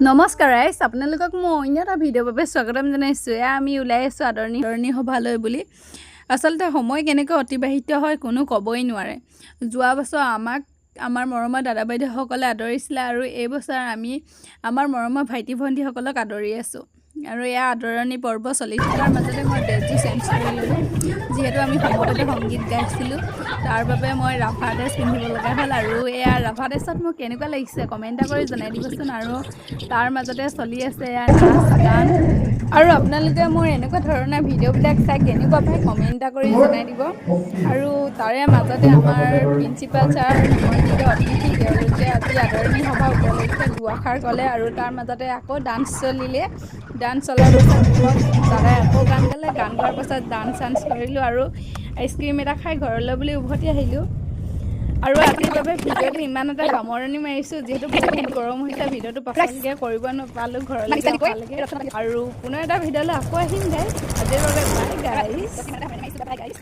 নমস্কাৰ ৰাইজ, আপোনালোকক মই অন্য এটা ভিডিঅ'ৰ বাবে স্বাগতম জনাইছোঁ। আমি ওলাই আছোঁ আদৰণি সভালৈ বুলি। আচলতে সময় কেনেকৈ অতিবাহিত হয় কোনো ক'বই নোৱাৰে। যোৱা বছৰ আমাৰ মৰমৰ দাদা বাইদেউসকলে আদৰিছিলে আৰু এই বছৰ আমি আমাৰ মৰমৰ ভাইটি ভণ্টিসকলক আদৰি আছোঁ। আৰু এয়া আদৰণি পৰ্ব চলি থকাৰ মাজতে মই ড্ৰেছযোৰ চেঞ্জ কৰি ল'লোঁ। যিহেতু আমি সমবেত সংগীত গাইছিলোঁ, তাৰ বাবে মই ৰাভা ড্ৰেছ পিন্ধিব লগা হ'ল। আৰু এয়া ৰাভা ড্ৰেছত মোক কেনেকুৱা লাগিছে কমেণ্ট এটা কৰি জনাই দিবচোন। আৰু তাৰ মাজতে চলি আছে এয়া নাচ গান। আৰু আপোনালোকে মোৰ এনেকুৱা ধৰণৰ ভিডিঅ'বিলাক চাই কেনেকুৱা পায় কমেণ্ট এটা কৰি জনাই দিব। আৰু তাৰে মাজতে আমাৰ প্ৰিন্সিপাল ছাৰ নিমন্ত্ৰিত অতিথি, তেওঁলোকে আজি আদৰণি সভা উপলক্ষে দুআষাৰ ক'লে আৰু তাৰ মাজতে আকৌ ডান্স চলিলে। ডান্স চলাৰ পাছত মোক দাদাই আকৌ গান গালে। গান গোৱাৰ পাছত ডান্স চান্স কৰিলোঁ আৰু আইচক্ৰীম এটা খাই ঘৰলৈ বুলি উভতি আহিলোঁ। আৰু আজিৰ বাবে ভিডিঅ'টো ইমান এটা সামৰণি মাৰিছোঁ, যিহেতু বহুত গৰম হৈছে। ভিডিঅ'টো পাছলৈকে কৰিব নাপালোঁ, ঘৰলৈকে অহালৈকে। আৰু পুনৰ এটা ভিডিঅ'লৈ আকৌ আহিম গাইজ। আজিৰ বাবে বাই গাইজ।